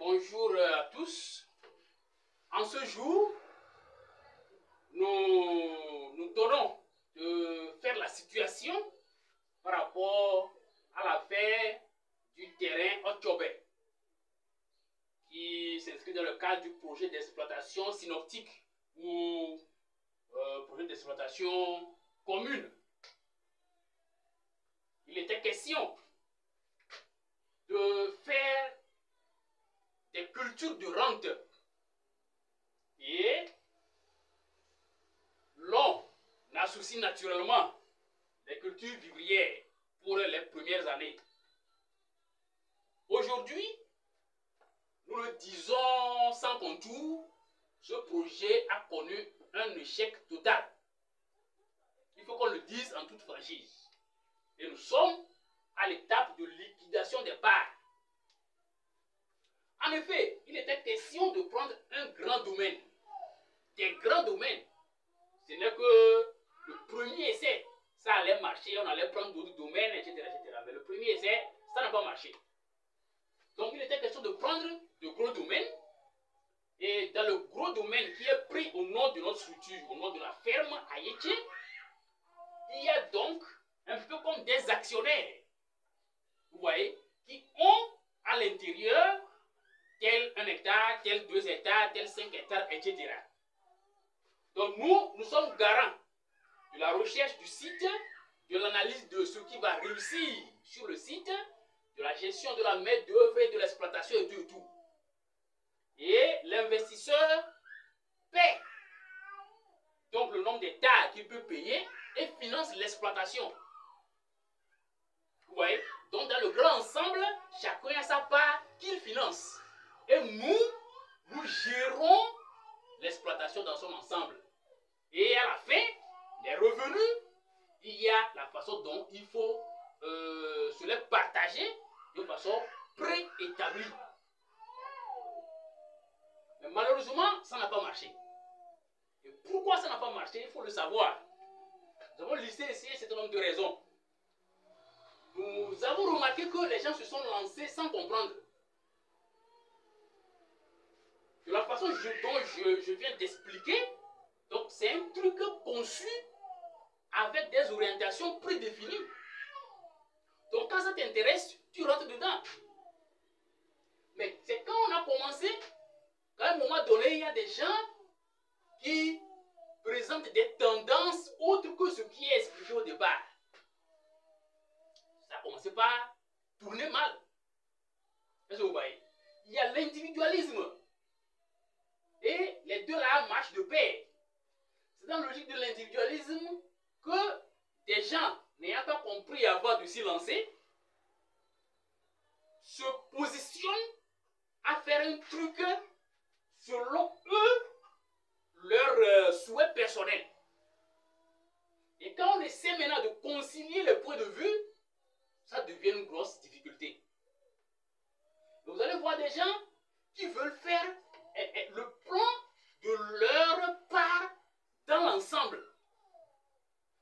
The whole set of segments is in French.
Bonjour à tous. En ce jour, nous tenons de faire la situation par rapport à l'affaire du terrain Otchobé, qui s'inscrit dans le cadre du projet d'exploitation synoptique ou projet d'exploitation commune. Il était question de faire des cultures de rente et l'on associe naturellement les cultures vivrières pour les premières années. Aujourd'hui, nous le disons sans contour, ce projet a connu un échec total. Il faut qu'on le dise en toute franchise. Et nous sommes à l'étape de liquidation des parts. En effet, il était question de prendre un grand domaine. Des grands domaines. Ce n'est que le premier essai. Ça allait marcher, on allait prendre d'autres domaines, etc., etc. Mais le premier essai, ça n'a pas marché. Donc il était question de prendre de gros domaines. Et dans le gros domaine qui est pris au nom de notre structure, au nom de la ferme à Yétié, il y a donc un peu comme des actionnaires, vous voyez, qui ont à l'intérieur tel 1 hectare, tel 2 hectares, tel 5 hectares, etc. Donc nous sommes garants de la recherche du site, de l'analyse de ce qui va réussir sur le site, de la gestion de la main-d'œuvre et de l'exploitation et de tout. Et l'investisseur paie donc le nombre d'hectares qu'il peut payer et finance l'exploitation. Vous voyez? Donc dans le grand ensemble, chacun a sa part qu'il finance. Et nous gérons l'exploitation dans son ensemble. Et à la fin, les revenus, il y a la façon dont il faut se les partager de façon préétablie. Mais malheureusement, ça n'a pas marché. Et pourquoi ça n'a pas marché, il faut le savoir. Nous avons listé ici un certain nombre de raisons. Nous avons remarqué que les gens se sont lancés sans comprendre. De la façon dont je viens d'expliquer, donc c'est un truc conçu avec des orientations prédéfinies. Donc quand ça t'intéresse, tu rentres dedans. Mais c'est quand on a commencé qu'à un moment donné, il y a des gens qui présentent des tendances autres que ce qui est expliqué au départ. Ça a commencé par tourner mal. Est-ce que vous voyez? Il y a l'individualisme. Et les deux là marchent de pair. C'est dans la logique de l'individualisme que des gens n'ayant pas compris avant de s'y lancer se positionnent à faire un truc selon eux, leurs souhaits personnels. Et quand on essaie maintenant de concilier les points de vue, ça devient une grosse difficulté. Donc vous allez voir des gens qui veulent faire le plan de leur part dans l'ensemble.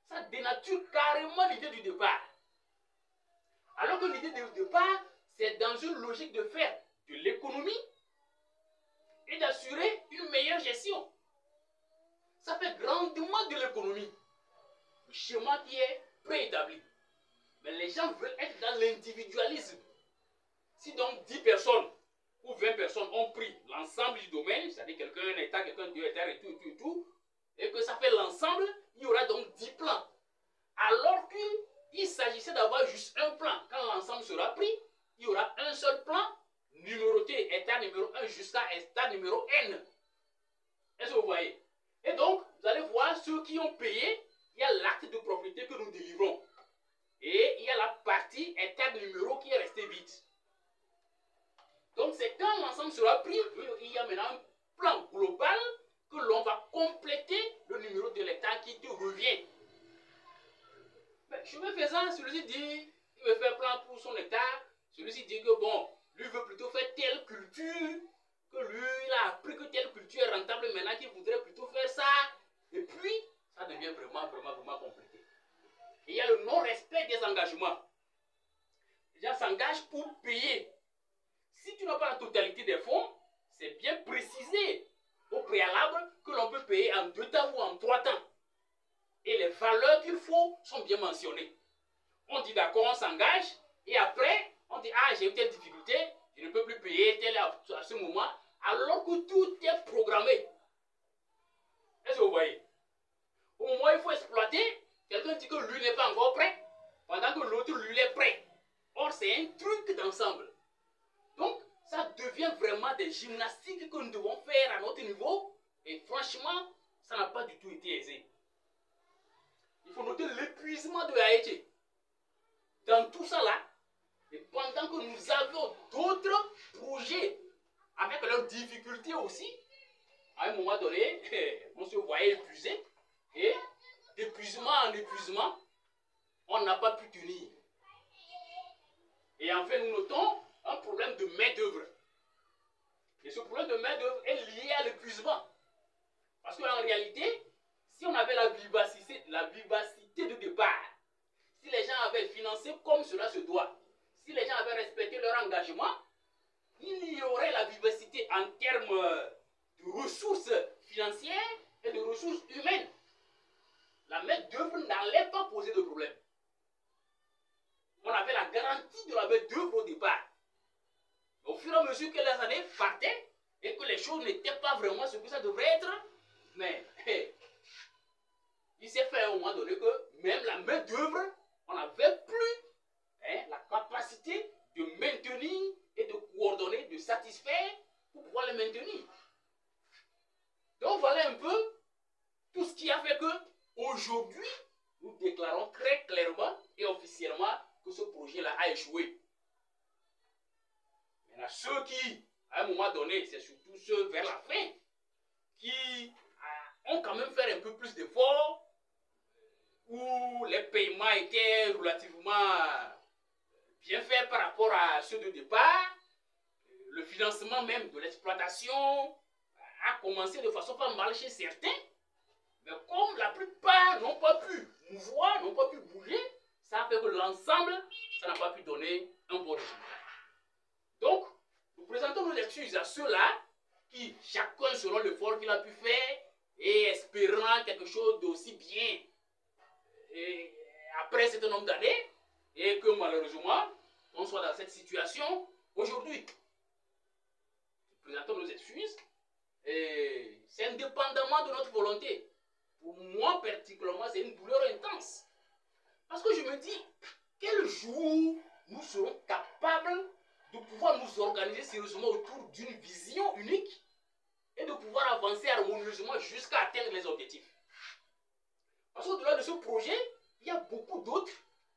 Ça dénature carrément l'idée du départ. Alors que l'idée du départ, c'est dans une logique de faire de l'économie et d'assurer une meilleure gestion. Ça fait grandement de l'économie. Le schéma qui est préétabli. Mais les gens veulent être dans l'individualisme. Si donc 10 personnes ou 20 personnes ont pris l'ensemble du domaine, c'est-à-dire quelqu'un 1 hectare, quelqu'un 2 hectares et tout, et que ça fait l'ensemble, il y aura donc 10 plans. Alors qu'il s'agissait d'avoir juste un plan. Quand l'ensemble sera pris, il y aura un seul plan, numéroté, hectare numéro 1 jusqu'à hectare numéro N. Est-ce que vous voyez? Et donc, vous allez voir ceux qui ont payé, il y a l'acte de propriété que nous délivrons. Et il y a la partie hectare numéro qui est restée vide. Donc c'est quand l'ensemble sera pris, il y a maintenant un plan global que l'on va compléter le numéro de l'hectare qui te revient. Mais chemin faisant, celui-ci dit, il veut faire plan pour son hectare, celui-ci dit que bon, lui veut plutôt faire telle culture, que lui, il a appris que telle culture est rentable maintenant, qu'il voudrait plutôt faire ça, et puis, ça devient vraiment compliqué. Et il y a le non-respect des engagements. Les gens s'engagent pour payer. Si tu n'as pas la totalité des fonds, payer en 2 temps ou en 3 temps. Et les valeurs qu'il faut sont bien mentionnées. On dit d'accord, on s'engage, et après, on dit, ah, j'ai eu telle difficulté, je ne peux plus payer tel à ce moment, alors que tout est programmé. Est-ce que vous voyez? Au moment où il faut exploiter, quelqu'un dit que lui n'est pas encore prêt, pendant que l'autre, lui, est prêt. Or, c'est un truc d'ensemble. Donc, ça devient vraiment des gymnastiques que nous devons faire à notre niveau, et franchement, ça n'a pas du tout été aisé. Il faut noter l'épuisement de Haïti. Dans tout ça là, et pendant que nous avions d'autres projets avec leurs difficultés aussi, à un moment donné, on se voyait épuisé, et d'épuisement en épuisement, on n'a pas pu tenir. Et enfin, nous notons un problème de main-d'œuvre. Et ce problème de main-d'œuvre est lié à l'épuisement. Parce qu'en réalité, si on avait la vivacité de départ, si les gens avaient financé comme cela se doit, si les gens avaient respecté leur engagement, il y aurait la vivacité en termes de ressources financières et de ressources humaines. La main-d'œuvre n'allait pas poser de problème. On avait la garantie de la main-d'œuvre au départ. Au fur et à mesure que les années partaient et que les choses n'étaient pas vraiment ce que ça devrait être, mais il s'est fait à un moment donné que même la main-d'œuvre, on n'avait plus la capacité de maintenir et de coordonner, de satisfaire pour pouvoir les maintenir. Donc voilà un peu tout ce qui a fait que aujourd'hui, nous déclarons très clairement et officiellement que ce projet-là a échoué. Maintenant, ceux qui, à un moment donné, c'est surtout ceux vers la fin, qui ont quand même fait un peu plus d'efforts, où les paiements étaient relativement bien faits par rapport à ceux de départ, le financement même de l'exploitation a commencé de façon pas mal chez certains, mais comme la plupart n'ont pas pu mouvoir, n'ont pas pu bouger, ça a fait que l'ensemble, ça n'a pas pu donner un bon résultat. Donc, nous présentons nos excuses à ceux-là qui, chacun selon l'effort qu'il a pu faire, et espérant quelque chose d'aussi bien et après un certain nombre d'années, et que malheureusement, on soit dans cette situation aujourd'hui. Nous présentons nos excuses, et c'est indépendamment de notre volonté. Pour moi, particulièrement, c'est une douleur intense. Parce que je me dis, quel jour nous serons capables de pouvoir nous organiser sérieusement autour d'une vision unique et de pouvoir avancer harmonieusement jusqu'à atteindre les objectifs. Parce qu'au-delà de ce projet, il y a beaucoup d'autres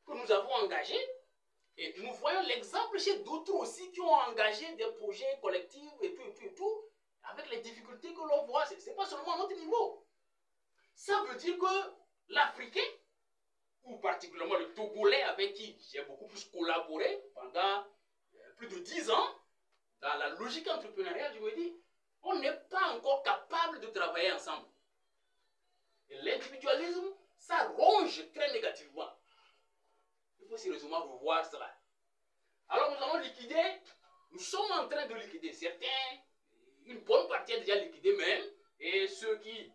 que nous avons engagés et nous voyons l'exemple chez d'autres aussi qui ont engagé des projets collectifs et tout, avec les difficultés que l'on voit. Ce n'est pas seulement à notre niveau. Ça veut dire que l'Africain, ou particulièrement le Togolais avec qui j'ai beaucoup plus collaboré pendant plus de 10 ans, dans la logique entrepreneuriale, je me dis, on n'est pas encore capable de travailler ensemble. Et l'individualisme, ça ronge très négativement. Il faut sérieusement revoir cela. Alors nous allons liquider, nous sommes en train de liquider certains, une bonne partie est déjà liquidée même, et ceux qui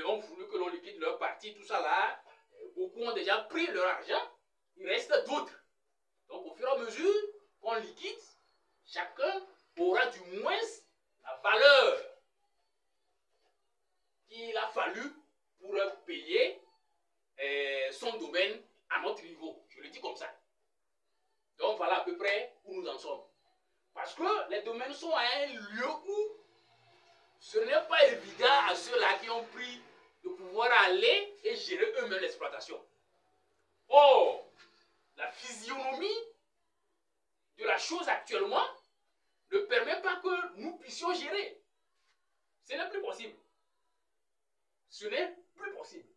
ont voulu que l'on liquide leur partie, tout ça là, beaucoup ont déjà pris leur argent, il reste d'autres. Donc au fur et à mesure qu'on liquide, chacun aura du moins la valeur qu'il a fallu pour payer son domaine à notre niveau. Je le dis comme ça. Donc voilà à peu près où nous en sommes. Parce que les domaines sont à un lieu où ce n'est pas évident à ceux-là qui ont pris de pouvoir aller et gérer eux-mêmes l'exploitation. Or, la physionomie de la chose actuellement ne permet pas que nous puissions gérer. Ce n'est plus possible. Ce n'est plus possible.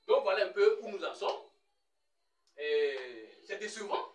Donc voilà un peu où nous en sommes. C'est décevant.